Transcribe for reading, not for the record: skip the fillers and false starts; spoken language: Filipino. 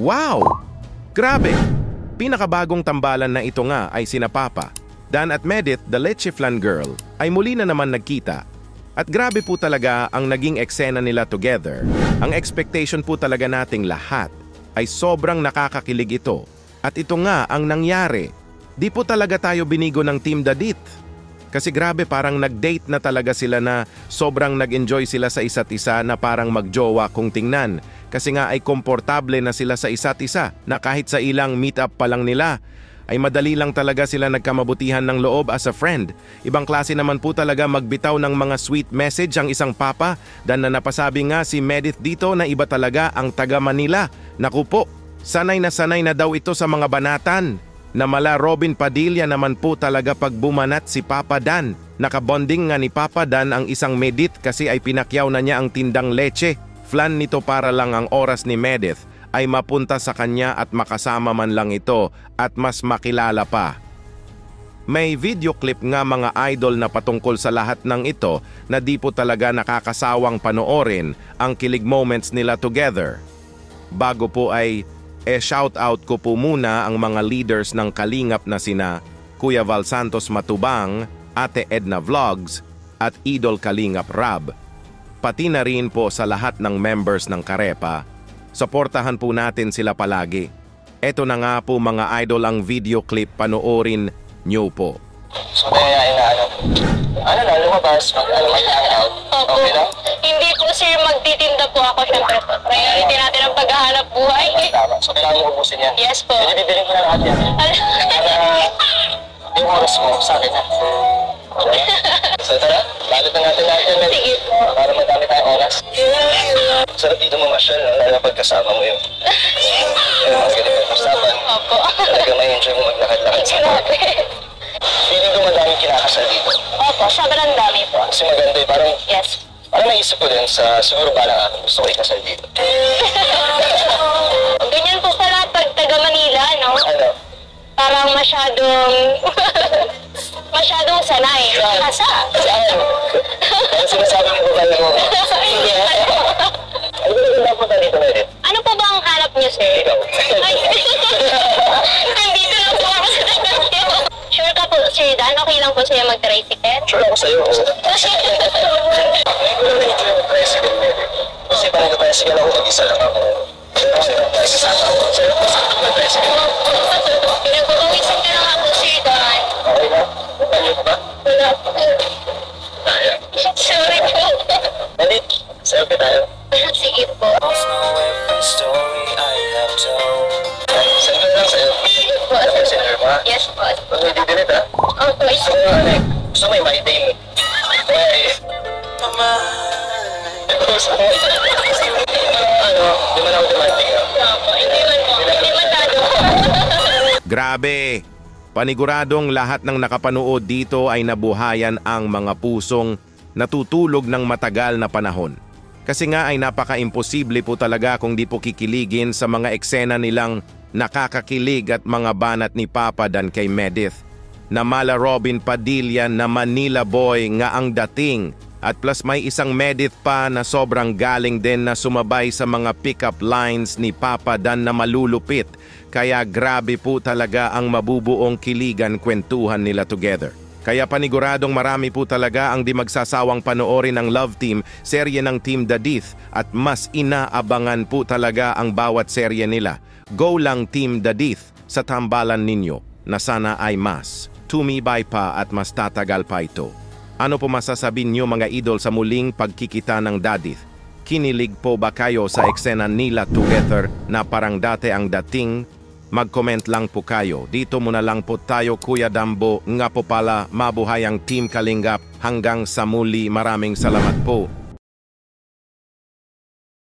Wow! Grabe! Pinakabagong tambalan na ito nga ay sina Papa. Dan at Medith, the Leche Flan Girl, ay muli na naman nagkita. At grabe po talaga ang naging eksena nila together. Ang expectation po talaga nating lahat ay sobrang nakakakilig ito. At ito nga ang nangyari. Di po talaga tayo binigo ng Team Dadith. Kasi grabe parang nag-date na talaga sila na sobrang nag-enjoy sila sa isa't isa na parang magjowa kung tingnan. Kasi nga ay komportable na sila sa isa't isa na kahit sa ilang meet-up pa lang nila ay madali lang talaga sila nagkamabutihan ng loob as a friend. Ibang klase naman po talaga magbitaw ng mga sweet message ang isang papa dan na napasabi nga si Medith dito na iba talaga ang taga Manila. Naku po, sanay na daw ito sa mga banatan. Na mala Robin Padilla naman po talaga pag bumanat si Papa Dan. Nakabonding nga ni Papa Dan ang isang Medith kasi ay pinakyaw na niya ang tindang leche. Flan nito para lang ang oras ni Medith ay mapunta sa kanya at makasama man lang ito at mas makilala pa. May video clip nga mga idol na patungkol sa lahat ng ito na di po talaga nakakasawang panoorin ang kilig moments nila together. Bago po ay shout-out ko po muna ang mga leaders ng Kalingap na sina Kuya Val Santos Matubang, Ate Edna Vlogs, at Idol Kalingap Rab. Pati na rin po sa lahat ng members ng Karepa. Suportahan po natin sila palagi. Eto na nga po mga idol ang video clip, panoorin nyo po. So kaya na, lumabas, mag-hangout. Opo. Okay lang? Hindi po sir, magtitinda po ako syempre po. Priority natin ang paghahanap buhay. Tama. So kailangan mo ubusin yan. Yes po. Hindi bibiling ko na lahat yan. Para yung oras mo sa akin na. Okay? So tara, balot na natin lahat yan. Sige po. Para madami tayong oras. Sarap dito mamasyal, lalo na pagkasama mo yung mga ganitong usapan. Opo. Talaga may enjoy mo maglakad-lakad sa park. Grabe. Feeling ko madaming kinakasal dito. Opo, sobrang dami po. Kasi maganda eh, parang Yes. naisip ko din sa siguro balang araw gusto ko ikasal dito. Ganyan po pala pag taga Manila, no? Ano? Parang masyadong sanay. Kasa. Saan? Ano sinasabi mo ba kayo mo? Ano ba naging dapat dito na rin? Ano pa ba ang hanap niyo, sir? Ikaw. Ay, nandito lang po ako sa tagal niyo. Sure ka po, Sir Dan? Okay lang po sa'yo mag-tricycle? Sure ako sa'yo. Hindi ko na enjoy mag-tricycle mo. Kasi parang nag-tricycle ako, mag-isa lang ako. Nagsasama ako. Sa'yo ko sa mag-tricycle. Pinagpapawisan ka lang ako, Sir Dan. Okay na? Ano ba? Wala po. Kaya. Sorry po. Nalit, selfie tayo. Sige po. Selfie lang sa'yo. Po. Messenger mo ha? Yes po. Pag nadidilit ha? Opo, Gusto mo ano eh? Gusto mo yung my day mo? Gusto mo? Ano? Di man ako demanding ha? Opo, hindi man po. Hindi masyado. Grabe! Paniguradong lahat ng nakapanood dito ay nabuhayan ang mga pusong natutulog ng matagal na panahon. Kasi nga ay napaka-imposible po talaga kung di po kikiligin sa mga eksena nilang nakakakilig at mga banat ni Papa Dan kay Medith. Na mala Robin Padilla na Manila boy nga ang dating. At plus may isang Medith pa na sobrang galing din na sumabay sa mga pick-up lines ni Papa Dan na malulupit. Kaya grabe po talaga ang mabubuong kiligan kwentuhan nila together. Kaya paniguradong marami po talaga ang di magsasawang panoorin ng Love Team, serye ng Team Dadith at mas inaabangan po talaga ang bawat serye nila. Go lang Team Dadith sa tambalan ninyo na sana ay mas tumibay pa at mas tatagal pa ito. Ano po masasabi niyo mga idol sa muling pagkikita ng Dadith? Kinilig po ba kayo sa eksena nila together na parang dati ang dating? Mag-comment lang po kayo. Dito muna lang po tayo Kuya Dambo. Nga po pala mabuhay ang Team Kalingap. Hanggang sa muli, maraming salamat po.